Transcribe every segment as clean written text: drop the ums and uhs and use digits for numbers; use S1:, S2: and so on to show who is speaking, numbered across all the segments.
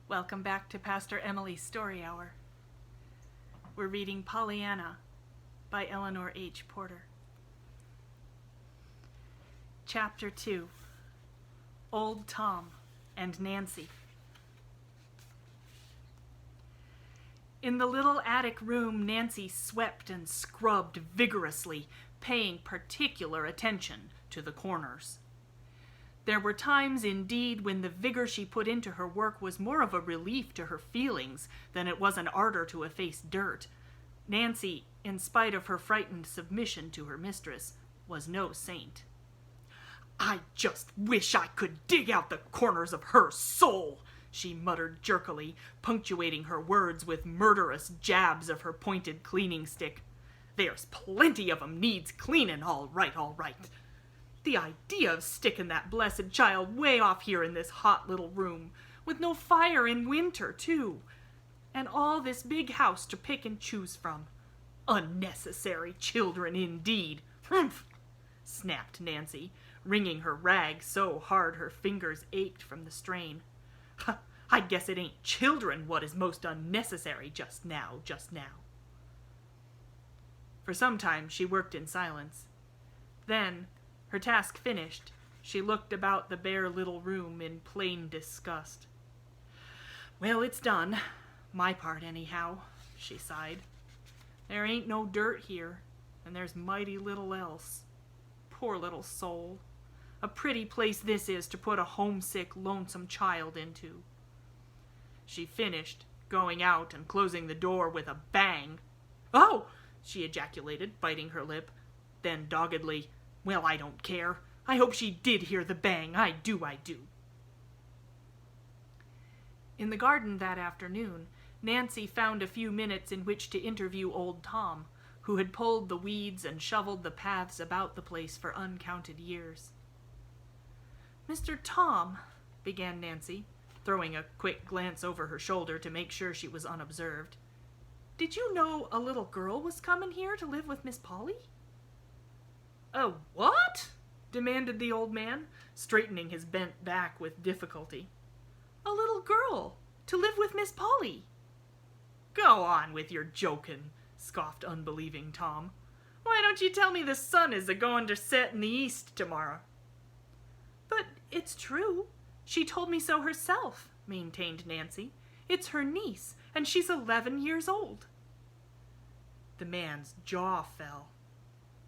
S1: Welcome back to Pastor Emilie's Story Hour. We're reading Pollyanna by Eleanor H. Porter. Chapter 2, Old Tom and Nancy. In the little attic room, Nancy swept and scrubbed vigorously, paying particular attention to the corners. There were times, indeed, when the vigor she put into her work was more of a relief to her feelings than it was an ardor to efface dirt. Nancy, in spite of her frightened submission to her mistress, was no saint. "I just wish I could dig out the corners of her soul," she muttered jerkily, punctuating her words with murderous jabs of her pointed cleaning stick. "There's plenty of 'em needs cleanin', all right, all right. The idea of sticking that blessed child way off here in this hot little room, with no fire in winter, too. And all this big house to pick and choose from. Unnecessary children, indeed. Humph!" snapped Nancy, wringing her rag so hard her fingers ached from the strain. "I guess it ain't children what is most unnecessary just now. For some time she worked in silence. Then, her task finished, she looked about the bare little room in plain disgust. "Well, it's done. My part, anyhow," she sighed. "There ain't no dirt here, and there's mighty little else. Poor little soul. A pretty place this is to put a homesick, lonesome child into." She finished, going out and closing the door with a bang. "Oh!" she ejaculated, biting her lip. Then doggedly, "Well, I don't care. I hope she did hear the bang. I do. In the garden that afternoon, Nancy found a few minutes in which to interview old Tom, who had pulled the weeds and shoveled the paths about the place for uncounted years. "Mr. Tom," began Nancy, throwing a quick glance over her shoulder to make sure she was unobserved, "did you know a little girl was comin' here to live with Miss Polly?" "A what?" demanded the old man, straightening his bent back with difficulty. "A little girl, to live with Miss Polly." "Go on with your jokin'," scoffed unbelieving Tom. "Why don't you tell me the sun is a-goin' to set in the east tomorrow?" "But it's true. She told me so herself," maintained Nancy. "It's her niece, and she's 11 years old." The man's jaw fell.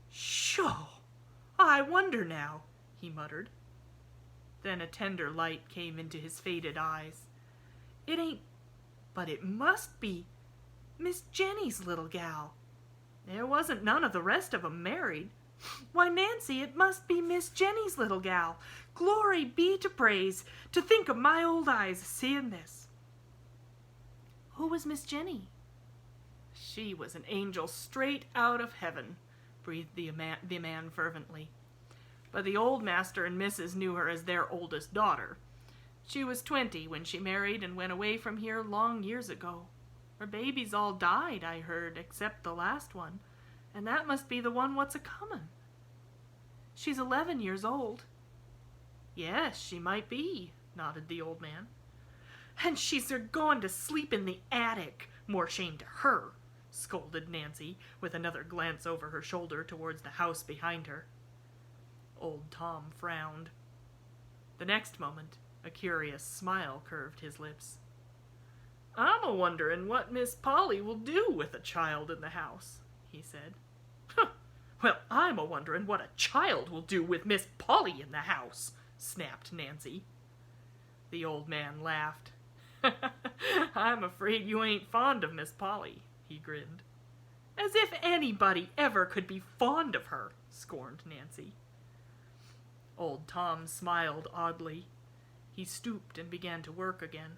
S1: "Sho! I wonder now," he muttered. Then a tender light came into his faded eyes. "It ain't, but it must be Miss Jenny's little gal. There wasn't none of the rest of 'em married. Why, Nancy, it must be Miss Jenny's little gal. Glory be to praise, to think of my old eyes seeing this." "Who was Miss Jenny?" "She was an angel straight out of heaven," breathed the man fervently. "But the old master and missus knew her as their oldest daughter. She was 20 when she married and went away from here long years ago. Her babies all died, I heard, except the last one, and that must be the one what's a-comin'." "She's 11 years old." "Yes, she might be," nodded the old man. "And she's goin' to sleep in the attic. More shame to her," scolded Nancy, with another glance over her shoulder towards the house behind her. Old Tom frowned. The next moment, a curious smile curved his lips. "I'm a-wonderin' what Miss Polly will do with a child in the house," he said. "Well, I'm a-wonderin' what a child will do with Miss Polly in the house," snapped Nancy. The old man laughed. "I'm afraid you ain't fond of Miss Polly," he grinned. "As if anybody ever could be fond of her," scorned Nancy. Old Tom smiled oddly. He stooped and began to work again.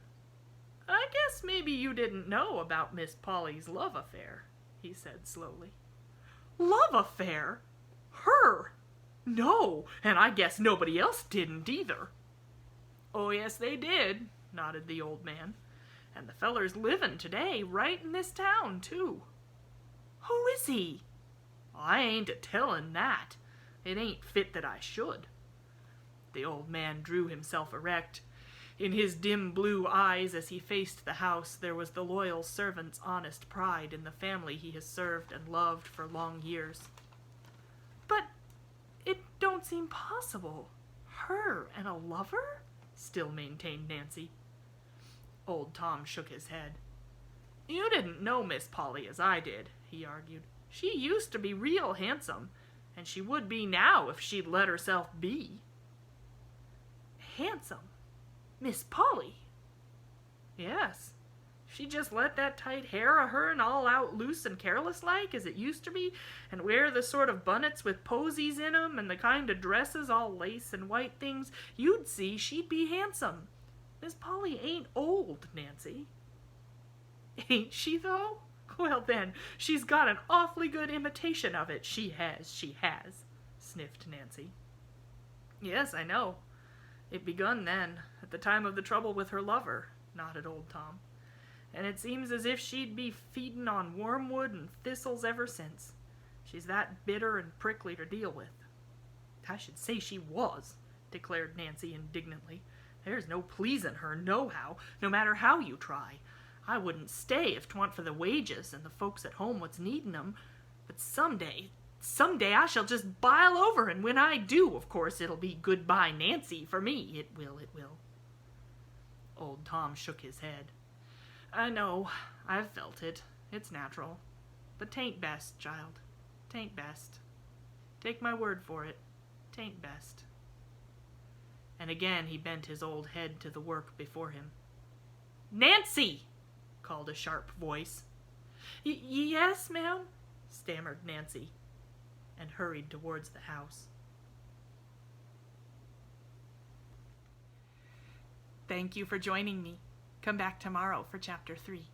S1: "I guess maybe you didn't know about Miss Polly's love affair," he said slowly. "Love affair? Her? No, and I guess nobody else didn't either." "Oh, yes, they did," nodded the old man. "And the feller's livin' today right in this town, too." "Who is he?" "I ain't a-tellin' that. It ain't fit that I should." The old man drew himself erect. In his dim blue eyes as he faced the house there was the loyal servant's honest pride in the family he has served and loved for long years. "But it don't seem possible. Her and a lover?" still maintained Nancy. Old Tom shook his head. "You didn't know Miss Polly as I did," he argued. "She used to be real handsome, and she would be now if she'd let herself be." "Handsome? Miss Polly?" "Yes. She just let that tight hair of hern all out loose and careless like, as it used to be, and wear the sort of bunnets with posies in 'em, and the kind of dresses all lace and white things, you'd see she'd be handsome. Miss Polly ain't old, Nancy." "Ain't she, though? Well, then, she's got an awfully good imitation of it. She has, sniffed Nancy. "Yes, I know. It begun then, at the time of the trouble with her lover," nodded Old Tom. "And it seems as if she'd be feedin' on wormwood and thistles ever since. She's that bitter and prickly to deal with." "I should say she was," declared Nancy indignantly. "There's no pleasin' her, nohow, no matter how you try. I wouldn't stay if 'twa'n't for the wages and the folks at home what's needin' 'em. But someday I shall just bile over, and when I do, of course, it'll be goodbye Nancy for me. It will. Old Tom shook his head. "I know. I've felt it. It's natural. But 'tain't best, child. 'Tain't best. Take my word for it. 'Tain't best." And again he bent his old head to the work before him. "Nancy!" called a sharp voice. Yes, ma'am," stammered Nancy, and hurried towards the house. Thank you for joining me. Come back tomorrow for Chapter 3.